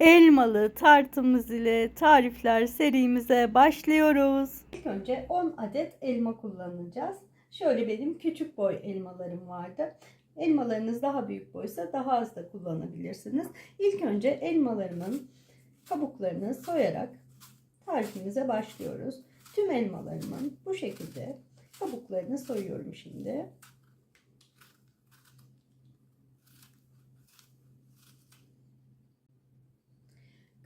Elmalı tartımız ile tarifler serimize başlıyoruz. İlk önce 10 adet elma kullanacağız. Şöyle benim küçük boy elmalarım vardı. Elmalarınız daha büyük boysa daha az da kullanabilirsiniz. İlk önce elmalarımın kabuklarını soyarak tarifimize başlıyoruz. Tüm elmalarımın bu şekilde kabuklarını soyuyorum şimdi.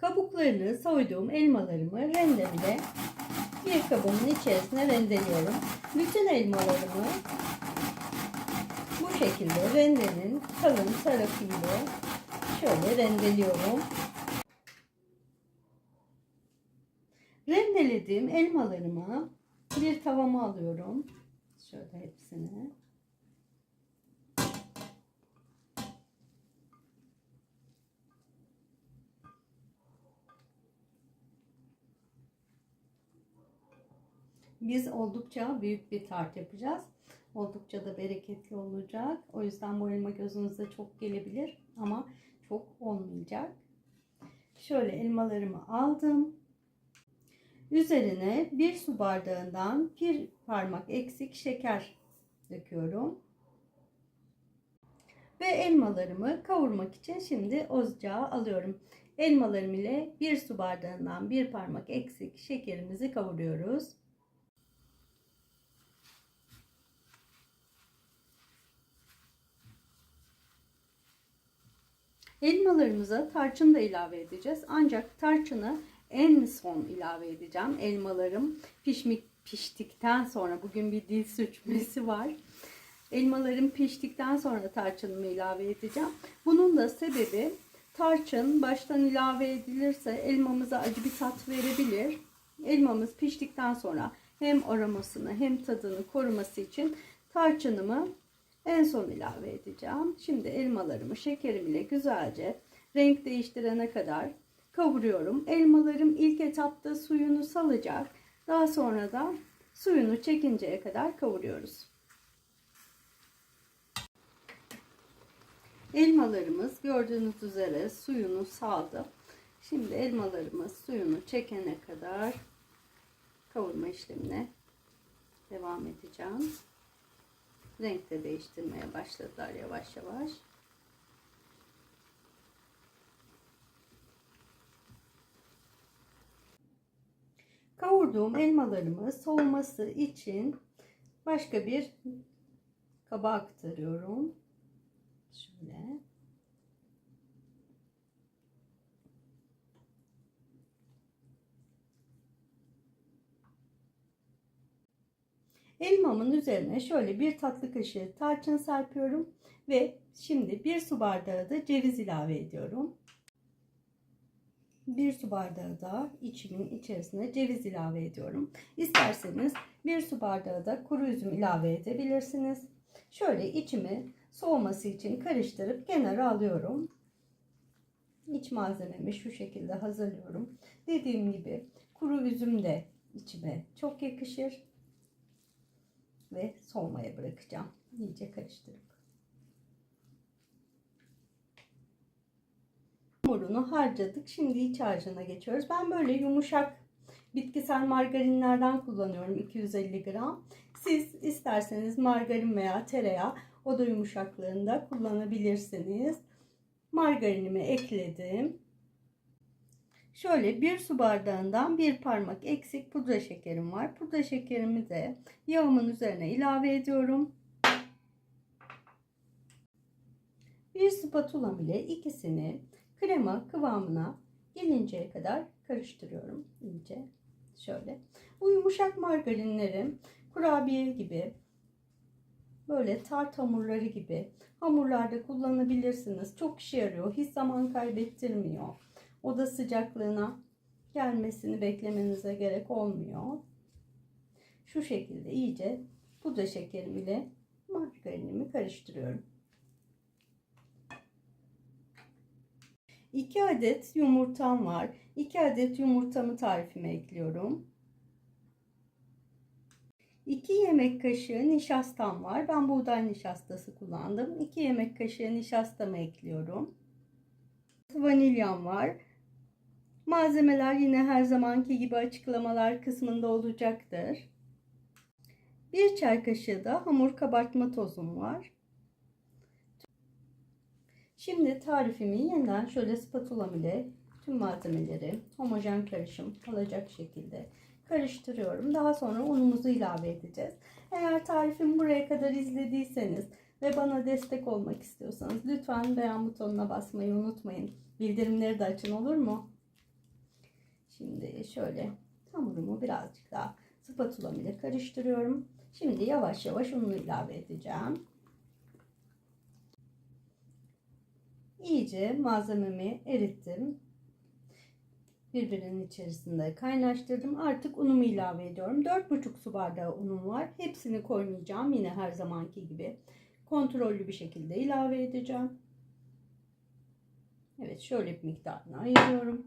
Kabuklarını soyduğum elmalarımı rendemde bir kabımın içerisine rendeliyorum. Bütün elmalarımı bu şekilde rendenin kalın tarafıyla şöyle rendeliyorum. Rendelediğim elmalarımı bir tavama alıyorum. Şöyle hepsini. Biz oldukça büyük bir tart yapacağız. Oldukça da bereketli olacak. O yüzden bu elma gözünüze çok gelebilir ama çok olmayacak. Şöyle elmalarımı aldım. Üzerine 1 su bardağından 1 parmak eksik şeker döküyorum. Ve elmalarımı kavurmak için şimdi ocağa alıyorum. Elmalarım ile 1 su bardağından 1 parmak eksik şekerimizi kavuruyoruz. Elmalarımıza tarçın da ilave edeceğiz. Ancak tarçını en son ilave edeceğim. Elmalarım piştikten sonra, bugün bir dil sürçmesi var. Elmalarım piştikten sonra tarçınımı ilave edeceğim. Bunun da sebebi, tarçın baştan ilave edilirse elmamıza acı bir tat verebilir. Elmamız piştikten sonra hem aromasını hem tadını koruması için tarçınımı en son ilave edeceğim. Şimdi elmalarımı şekerim ile güzelce renk değiştirene kadar kavuruyorum. Elmalarım ilk etapta suyunu salacak. Daha sonra da suyunu çekinceye kadar kavuruyoruz. Elmalarımız gördüğünüz üzere suyunu saldı. Şimdi elmalarımız suyunu çekene kadar kavurma işlemine devam edeceğim. Renk de değiştirmeye başladılar yavaş yavaş. Kavurduğum elmalarımı soğuması için başka bir kaba aktarıyorum. Şöyle. Elmamın üzerine şöyle bir tatlı kaşığı tarçın serpiyorum ve şimdi 1 su bardağı da ceviz ilave ediyorum. 1 su bardağı da içimin içerisine ceviz ilave ediyorum. İsterseniz 1 su bardağı da kuru üzüm ilave edebilirsiniz. Şöyle içimi soğuması için karıştırıp kenara alıyorum. İç malzememi şu şekilde hazırlıyorum. Dediğim gibi kuru üzüm de içime çok yakışır. Ve soğumaya bırakacağım. İyice karıştırıp. Hamurunu harcadık. Şimdi iç harcına geçiyoruz. Ben böyle yumuşak bitkisel margarinlerden kullanıyorum. 250 gram. Siz isterseniz margarin veya tereyağı oda yumuşaklığında kullanabilirsiniz. Margarinimi ekledim. Şöyle 1 su bardağından 1 parmak eksik pudra şekerim var. Pudra şekerimi de yağımın üzerine ilave ediyorum. Bir spatulam ile ikisini krema kıvamına gelinceye kadar karıştırıyorum iyice. Şöyle. Bu yumuşak margarinlerim kurabiye gibi, böyle tart hamurları gibi hamurlarda kullanabilirsiniz. Çok işe yarıyor. Hiç zaman kaybettirmiyor. Oda sıcaklığına gelmesini beklemenize gerek olmuyor. Şu şekilde iyice pudra şekerim ile margarinimi karıştırıyorum. 2 adet yumurtam var. 2 adet yumurtamı tarifime ekliyorum. 2 yemek kaşığı nişastam var. Ben buğday nişastası kullandım. 2 yemek kaşığı nişastamı ekliyorum. Vanilyam var. Malzemeler yine her zamanki gibi açıklamalar kısmında olacaktır. 1 çay kaşığı da hamur kabartma tozum var. Şimdi tarifimi yeniden şöyle spatulam ile tüm malzemeleri homojen karışım olacak şekilde karıştırıyorum. Daha sonra unumuzu ilave edeceğiz. Eğer tarifimi buraya kadar izlediyseniz ve bana destek olmak istiyorsanız lütfen beğen butonuna basmayı unutmayın. Bildirimleri de açın, olur mu? Şimdi şöyle hamurumu birazcık daha spatulam ile karıştırıyorum. Şimdi yavaş yavaş unu ilave edeceğim. İyice malzememi erittim. Birbirinin içerisinde kaynaştırdım. Artık unumu ilave ediyorum. 4,5 su bardağı unum var. Hepsini koymayacağım. Yine her zamanki gibi kontrollü bir şekilde ilave edeceğim. Evet, şöyle bir miktarını ayırıyorum.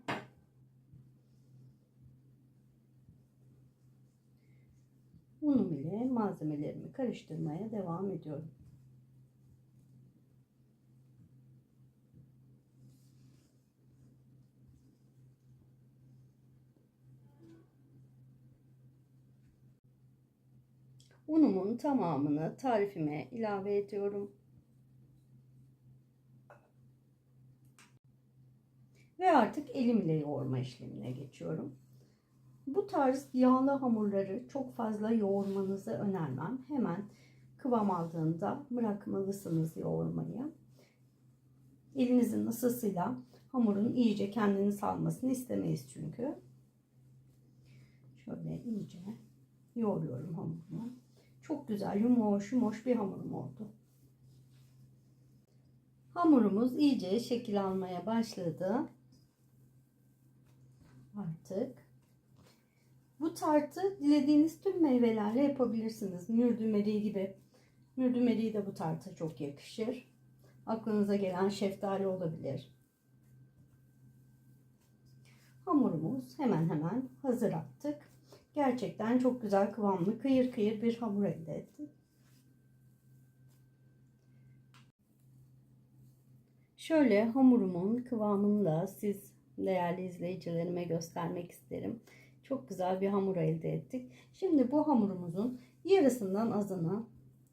Unum ile malzemelerimi karıştırmaya devam ediyorum. Unumun tamamını tarifime ilave ediyorum. Ve artık elimle yoğurma işlemine geçiyorum. Bu tarz yağlı hamurları çok fazla yoğurmanızı önermem. Hemen kıvam aldığında bırakmalısınız yoğurmayı. Elinizin ısısıyla hamurun iyice kendini salmasını istemeyiz çünkü. Şöyle iyice yoğuruyorum hamurumu. Çok güzel yumuş yumuş bir hamurum oldu. Hamurumuz iyice şekil almaya başladı. Artık bu tartı dilediğiniz tüm meyvelerle yapabilirsiniz. Mürdümeri gibi. Mürdümeri de bu tarta çok yakışır. Aklınıza gelen şeftali olabilir. Hamurumuz hemen hemen hazır attık. Gerçekten çok güzel kıvamlı, kıyır kıyır bir hamur elde ettik. Şöyle hamurumun kıvamını da siz değerli izleyicilerime göstermek isterim. Çok güzel bir hamur elde ettik. Şimdi bu hamurumuzun yarısından azını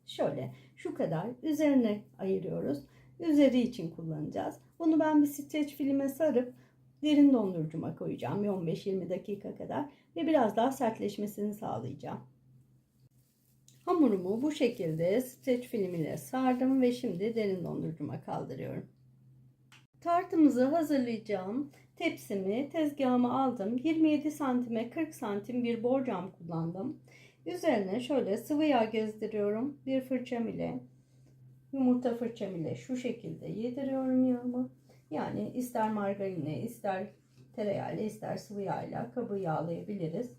şöyle şu kadar üzerine ayırıyoruz. Üzeri için kullanacağız. Bunu ben bir streç filme sarıp derin dondurucuma koyacağım 15-20 dakika kadar ve biraz daha sertleşmesini sağlayacağım. Hamurumu bu şekilde streç film ile sardım ve şimdi derin dondurucuma kaldırıyorum. Tartımızı hazırlayacağım tepsimi tezgahıma aldım. 27 santime 40 santim bir borcam kullandım. Üzerine şöyle sıvı yağ gezdiriyorum. Bir fırçam ile, yumurta fırçam ile şu şekilde yediriyorum yağımı. Yani ister margarinle, ister tereyağıyla, ister sıvı yağıyla kabı yağlayabiliriz.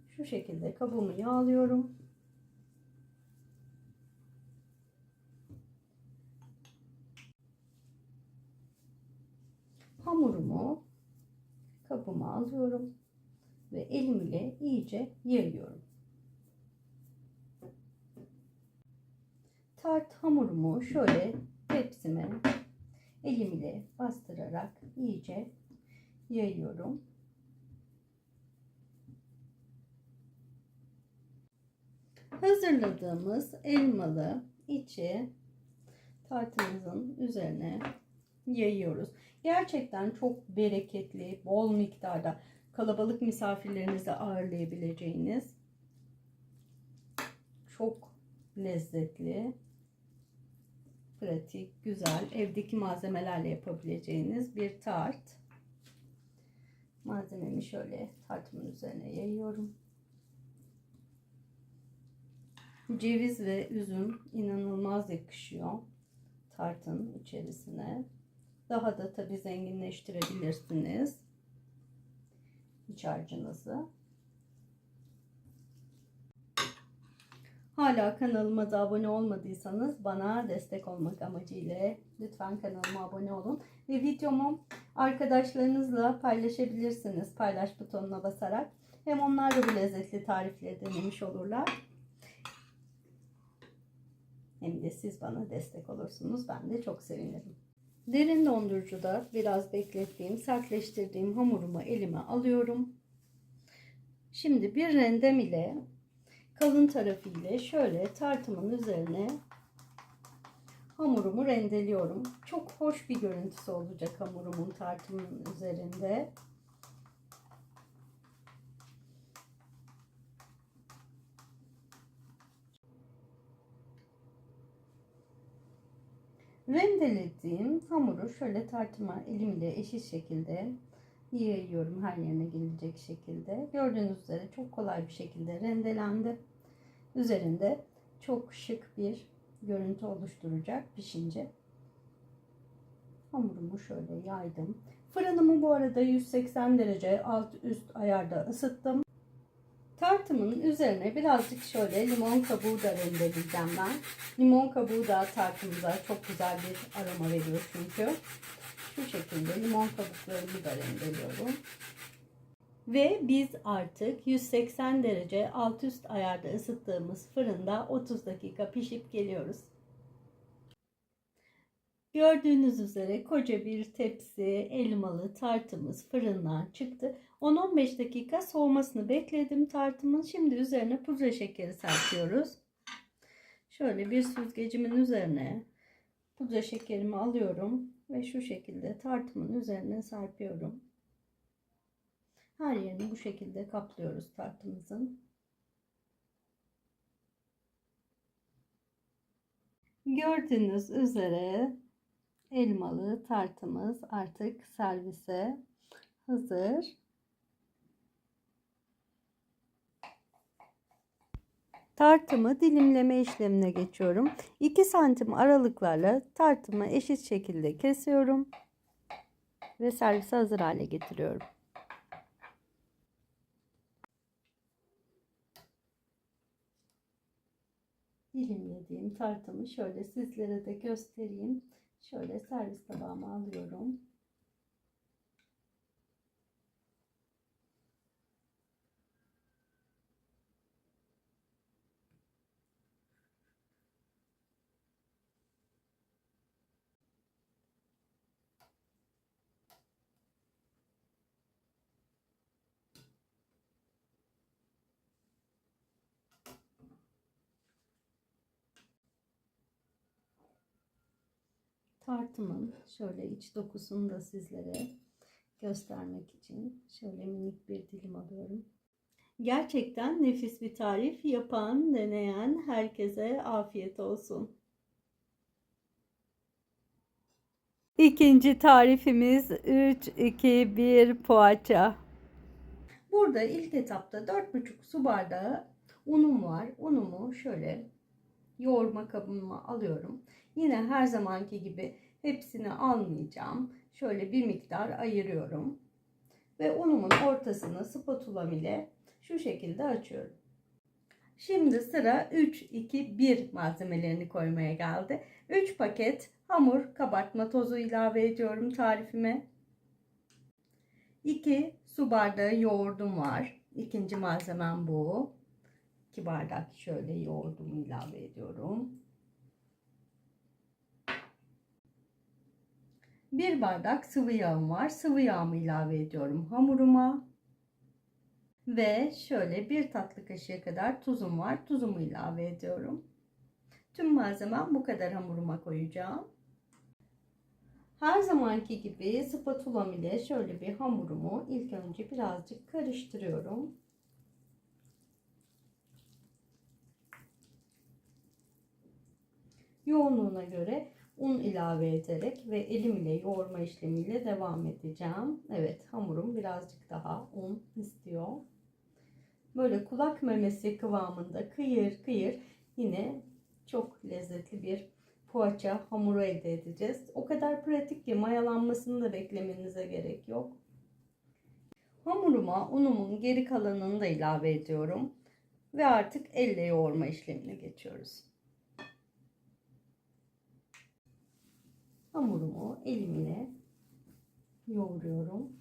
Şu şekilde kabımı yağlıyorum. Hamurumu kabıma alıyorum ve elim ile iyice yayıyorum. Tart hamurumu şöyle tepsime elim ile bastırarak iyice yayıyorum. Hazırladığımız elmalı içi tartımızın üzerine yayıyoruz. Gerçekten çok bereketli, bol miktarda kalabalık misafirlerinizi ağırlayabileceğiniz çok lezzetli, pratik, güzel, evdeki malzemelerle yapabileceğiniz bir tart. Malzememi şöyle tartımın üzerine yayıyorum. Ceviz ve üzüm inanılmaz yakışıyor tartın içerisine. Daha da tabii zenginleştirebilirsiniz iç harcınızı. Hala kanalıma da abone olmadıysanız bana destek olmak amacıyla lütfen kanalıma abone olun. Ve videomu arkadaşlarınızla paylaşabilirsiniz. Paylaş butonuna basarak. Hem onlar da bu lezzetli tarifleri denemiş olurlar. Hem de siz bana destek olursunuz. Ben de çok sevinirim. Derin dondurucuda biraz beklettiğim, sertleştirdiğim hamurumu elime alıyorum. Şimdi bir rendem ile kalın tarafı ile şöyle tartımın üzerine hamurumu rendeliyorum. Çok hoş bir görüntüsü olacak hamurumun tartımın üzerinde. Rendelediğim hamuru şöyle tartıma elimle eşit şekilde yayıyorum, her yerine gelecek şekilde. Gördüğünüz üzere çok kolay bir şekilde rendelendi. Üzerinde çok şık bir görüntü oluşturacak pişince. Hamurumu şöyle yaydım. Fırınımı bu arada 180 derece alt üst ayarda ısıttım. Tartımın üzerine birazcık şöyle limon kabuğu da rendeleyeceğim ben. Limon kabuğu da tartımıza çok güzel bir aroma veriyor çünkü. Şu şekilde limon kabuklarını da rendeliyorum. Ve biz artık 180 derece alt üst ayarda ısıttığımız fırında 30 dakika pişip geliyoruz. Gördüğünüz üzere koca bir tepsi elmalı tartımız fırından çıktı. 10-15 dakika soğumasını bekledim tartımın. Şimdi üzerine pudra şekeri serpiyoruz. Şöyle bir süzgecimin üzerine pudra şekerimi alıyorum ve şu şekilde tartımın üzerine serpiyorum. Her yerini bu şekilde kaplıyoruz tartımızın. Gördüğünüz üzere elmalı tartımız artık servise hazır. Tartımı dilimleme işlemine geçiyorum. 2 santim aralıklarla tartımı eşit şekilde kesiyorum ve servise hazır hale getiriyorum. Dilimlediğim tartımı şöyle sizlere de göstereyim. Şöyle servis tabağıma alıyorum. Tartımın şöyle iç dokusunu da sizlere göstermek için şöyle minik bir dilim alıyorum. Gerçekten nefis bir tarif. Yapan, deneyen herkese afiyet olsun. İkinci tarifimiz 3-2-1 poğaça. Burada ilk etapta 4,5 su bardağı unum var. Unumu şöyle yoğurma kabıma alıyorum. Yine her zamanki gibi hepsini almayacağım. Şöyle bir miktar ayırıyorum. Ve unumun ortasını spatula ile şu şekilde açıyorum. Şimdi sıra 3-2-1 malzemelerini koymaya geldi. 3 paket hamur kabartma tozu ilave ediyorum tarifime. 2 su bardağı yoğurdum var. İkinci malzemem bu. 2 bardak şöyle yoğurdumu ilave ediyorum. 1 bardak sıvı yağım var. Sıvı yağımı ilave ediyorum hamuruma. Ve şöyle 1 tatlı kaşığı kadar tuzum var. Tuzumu ilave ediyorum. Tüm malzemem bu kadar hamuruma koyacağım. Her zamanki gibi spatulam ile şöyle bir hamurumu ilk önce birazcık karıştırıyorum. Yoğunluğuna göre un ilave ederek ve elim ile yoğurma işlemiyle devam edeceğim. Evet, hamurum birazcık daha un istiyor. Böyle kulak memesi kıvamında kıyır kıyır yine çok lezzetli bir poğaça hamuru elde edeceğiz. O kadar pratik ki mayalanmasını da beklemenize gerek yok. Hamuruma unumun geri kalanını da ilave ediyorum. Ve artık elle yoğurma işlemine geçiyoruz. Hamurumu elimle yoğuruyorum.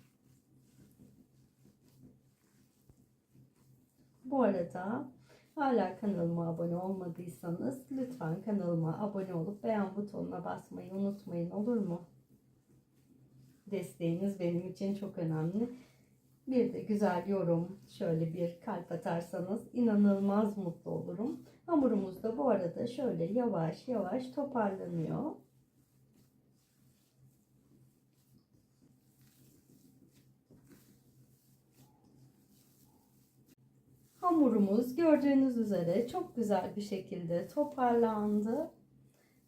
Bu arada hala kanalıma abone olmadıysanız lütfen kanalıma abone olup beğen butonuna basmayı unutmayın, olur mu? desteğiniz benim için çok önemli. Bir de güzel yorum, şöyle bir kalp atarsanız inanılmaz mutlu olurum. Hamurumuz da bu arada şöyle yavaş yavaş toparlanıyor. Hamurumuz gördüğünüz üzere çok güzel bir şekilde toparlandı.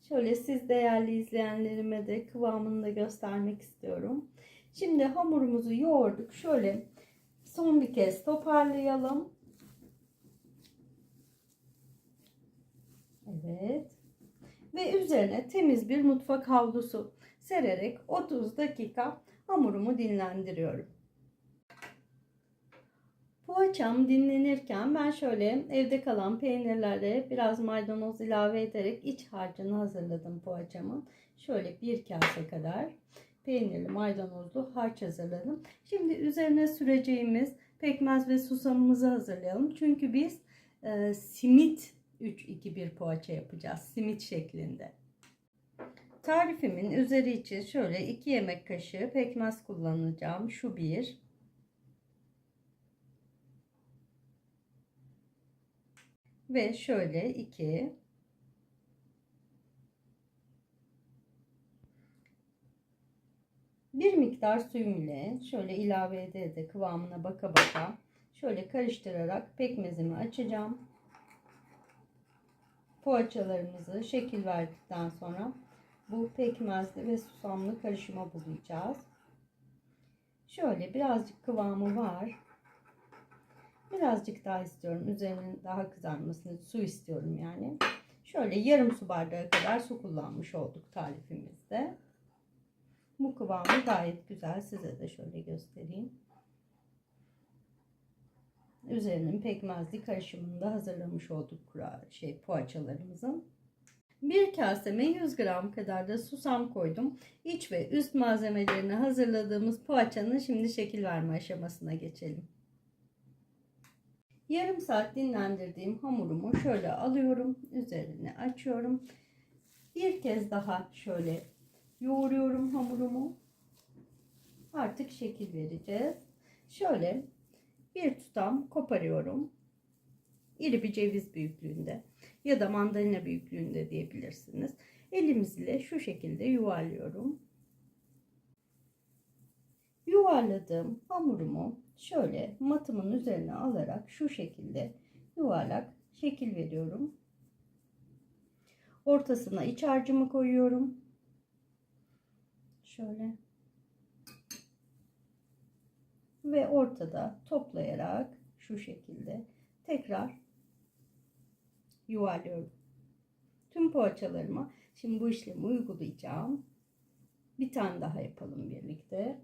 Şöyle siz değerli izleyenlerime de kıvamını da göstermek istiyorum. Şimdi hamurumuzu yoğurduk. Şöyle son bir kez toparlayalım. Evet. Ve üzerine temiz bir mutfak havlusu sererek 30 dakika hamurumu dinlendiriyorum. Poğaçam dinlenirken ben şöyle evde kalan peynirlere biraz maydanoz ilave ederek iç harcını hazırladım poğaçamın. Şöyle bir kase kadar peynirli maydanozlu harç hazırladım. Şimdi üzerine süreceğimiz pekmez ve susamımızı hazırlayalım. Çünkü biz simit 3-2-1 poğaça yapacağız. Simit şeklinde. Tarifimin üzeri için şöyle 2 yemek kaşığı pekmez kullanacağım. Şu 1. Ve şöyle 2. Bir miktar suyum ile şöyle ilave ede kıvamına baka baka şöyle karıştırarak pekmezimi açacağım. Poğaçalarımızı şekil verdikten sonra bu pekmezli ve susamlı karışıma bulayacağız. Şöyle birazcık kıvamı var. Birazcık daha istiyorum. Üzerinin daha kızarmasını, su istiyorum yani. Şöyle yarım su bardağı kadar su kullanmış olduk tarifimizde. Bu kıvamı gayet güzel. Size de şöyle göstereyim. Üzerinin pekmezli karışımını da hazırlamış olduk poğaçalarımızın. Bir kaseme 100 gram kadar da susam koydum. İç ve üst malzemelerini hazırladığımız poğaçanın şimdi şekil verme aşamasına geçelim. Yarım saat dinlendirdiğim hamurumu şöyle alıyorum. Üzerine açıyorum. Bir kez daha şöyle yoğuruyorum hamurumu. Artık şekil vereceğiz. Şöyle bir tutam koparıyorum. İri bir ceviz büyüklüğünde ya da mandalina büyüklüğünde diyebilirsiniz. Elimizle şu şekilde yuvarlıyorum. Yuvarladığım hamurumu şöyle matımın üzerine alarak şu şekilde yuvarlak şekil veriyorum. Ortasına iç harcımı koyuyorum. Şöyle. Ve ortada toplayarak şu şekilde tekrar yuvarlıyorum. Tüm poğaçalarıma şimdi bu işlemi uygulayacağım. Bir tane daha yapalım birlikte.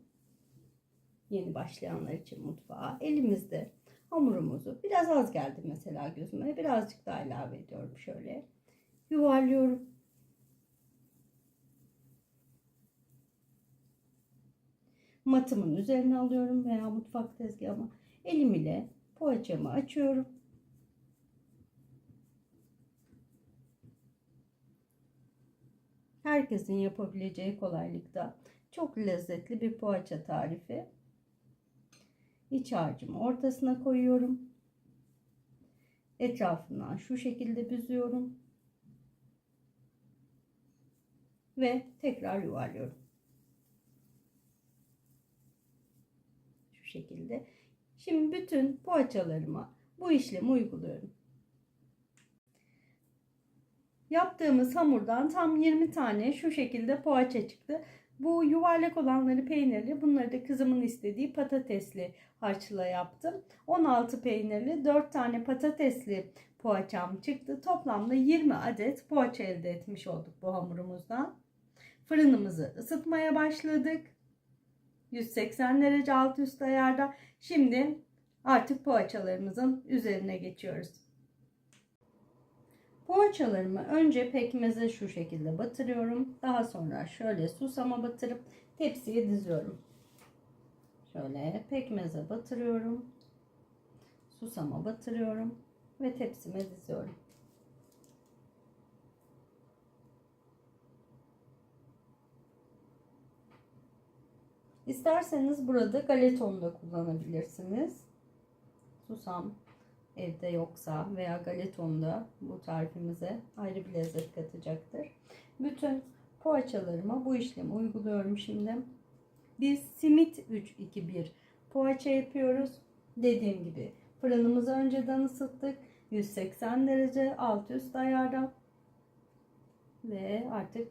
Yeni başlayanlar için mutfağa. Elimizde hamurumuzu biraz az geldi mesela gözüme. Birazcık daha ilave ediyorum şöyle. Yuvarlıyorum. Matımın üzerine alıyorum veya mutfak tezgahıma. Elim ile poğaçamı açıyorum. Herkesin yapabileceği kolaylıkta çok lezzetli bir poğaça tarifi. İç harcımı ortasına koyuyorum. Etrafından şu şekilde büzüyorum. Ve tekrar yuvarlıyorum. Şu şekilde. Şimdi bütün poğaçalarıma bu işlemi uyguluyorum. Yaptığımız hamurdan tam 20 tane şu şekilde poğaça çıktı. Bu yuvarlak olanları peynirli, bunları da kızımın istediği patatesli harçla yaptım. 16 peynirli, 4 tane patatesli poğaçam çıktı. Toplamda 20 adet poğaça elde etmiş olduk bu hamurumuzdan. Fırınımızı ısıtmaya başladık. 180 derece alt üst ayarda. Şimdi artık poğaçalarımızın üzerine geçiyoruz. Poğaçalarımı önce pekmeze şu şekilde batırıyorum. Daha sonra şöyle susama batırıp tepsiye diziyorum. Şöyle pekmeze batırıyorum. Susama batırıyorum ve tepsime diziyorum. İsterseniz burada galeton da kullanabilirsiniz. Susam evde yoksa veya galeton da bu tarifimize ayrı bir lezzet katacaktır. Bütün poğaçalarıma bu işlemi uyguluyorum şimdi. Biz simit 3-2-1 poğaça yapıyoruz. Dediğim gibi fırınımızı önceden ısıttık. 180 derece alt üst ayarda. Ve artık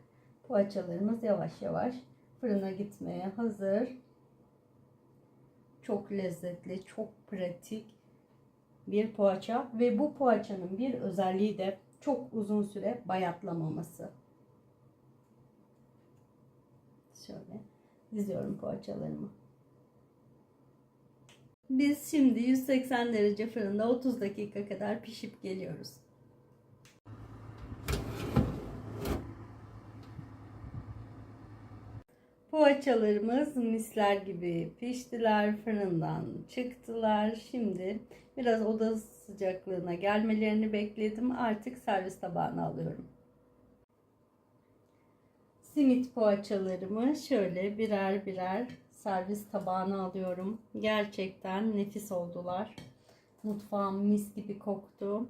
poğaçalarımız yavaş yavaş fırına gitmeye hazır. Çok lezzetli, çok pratik bir poğaça ve bu poğaçanın bir özelliği de çok uzun süre bayatlamaması. Şöyle diziyorum poğaçalarımı. Biz şimdi 180 derece fırında 30 dakika kadar pişip geliyoruz. Poğaçalarımız misler gibi piştiler, fırından çıktılar. Şimdi biraz oda sıcaklığına gelmelerini bekledim. Artık servis tabağına alıyorum. Simit poğaçalarımı şöyle birer birer servis tabağına alıyorum. Gerçekten nefis oldular. Mutfağım mis gibi koktu.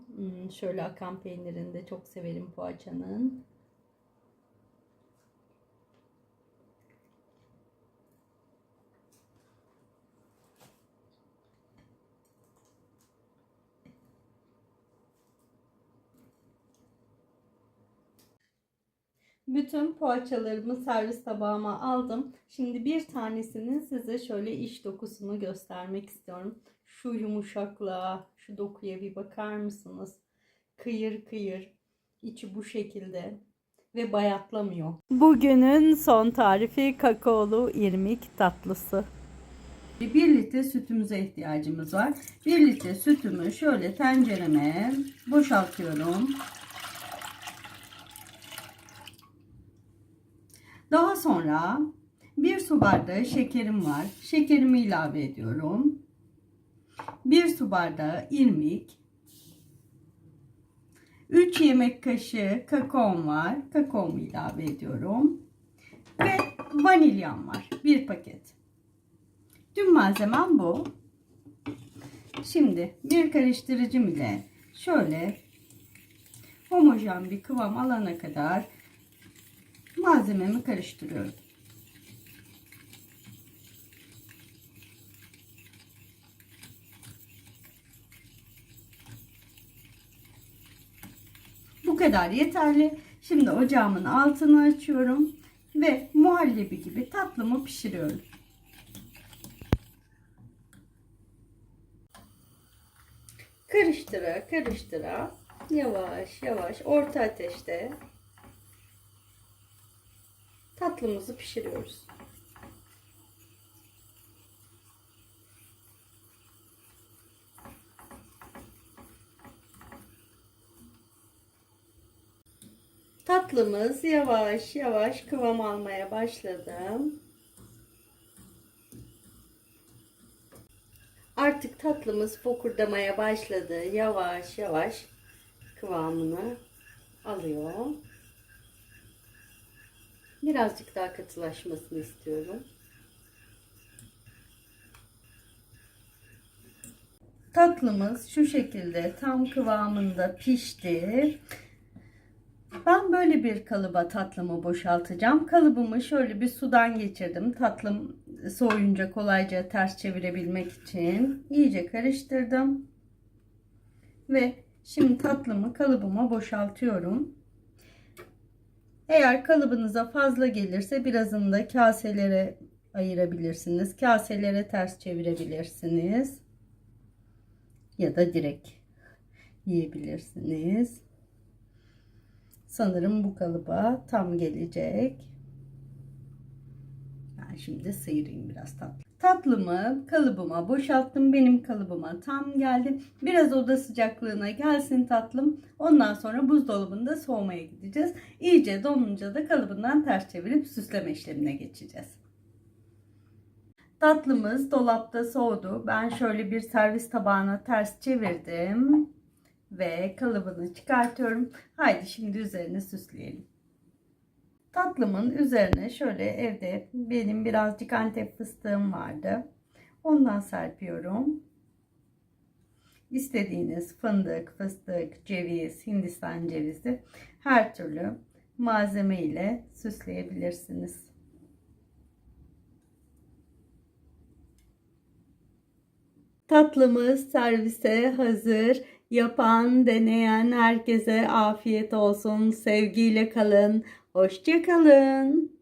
Şöyle akan peynirini de çok severim poğaçanın. Bütün poğaçalarımı servis tabağıma aldım. Şimdi bir tanesinin size şöyle iç dokusunu göstermek istiyorum. Şu yumuşaklığa, şu dokuya bir bakar mısınız? Kıyır kıyır, içi bu şekilde ve bayatlamıyor. Bugünün son tarifi kakaolu irmik tatlısı. 1 litre sütümüze ihtiyacımız var. 1 litre sütümü şöyle tencereme boşaltıyorum. Daha sonra 1 su bardağı şekerim var. Şekerimi ilave ediyorum. 1 su bardağı irmik. 3 yemek kaşığı kakaom var. Kakaomu ilave ediyorum. Ve vanilyam var. 1 paket. Tüm malzemem bu. Şimdi bir karıştırıcım ile şöyle homojen bir kıvam alana kadar malzememi karıştırıyorum. Bu kadar yeterli. Şimdi ocağımın altını açıyorum ve muhallebi gibi tatlımı pişiriyorum. Karıştıra karıştıra yavaş yavaş orta ateşte tatlımızı pişiriyoruz. Tatlımız yavaş yavaş kıvam almaya başladı. Artık tatlımız fokurdamaya başladı. Yavaş yavaş kıvamını alıyor. Birazcık daha katılaşmasını istiyorum. Tatlımız şu şekilde tam kıvamında pişti. Ben böyle bir kalıba tatlımı boşaltacağım. Kalıbımı şöyle bir sudan geçirdim. Tatlım soğuyunca kolayca ters çevirebilmek için iyice karıştırdım. Ve şimdi tatlımı kalıbıma boşaltıyorum. Eğer kalıbınıza fazla gelirse birazını da kaselere ayırabilirsiniz. Kaselere ters çevirebilirsiniz. Ya da direkt yiyebilirsiniz. Sanırım bu kalıba tam gelecek. Ben şimdi sıyırayım biraz tatlı. Tatlımı kalıbıma boşalttım. Benim kalıbıma tam geldi. Biraz oda sıcaklığına gelsin tatlım. Ondan sonra buzdolabında soğumaya gideceğiz. İyice donunca da kalıbından ters çevirip süsleme işlemine geçeceğiz. Tatlımız dolapta soğudu. Ben şöyle bir servis tabağına ters çevirdim. Ve kalıbını çıkartıyorum. Haydi şimdi üzerine süsleyelim. Tatlımın üzerine şöyle evde benim birazcık Antep fıstığım vardı. Ondan serpiyorum. İstediğiniz fındık, fıstık, ceviz, Hindistan cevizi her türlü malzeme ile süsleyebilirsiniz. Tatlımız servise hazır. Yapan, deneyen herkese afiyet olsun. Sevgiyle kalın. Hoşça kalın.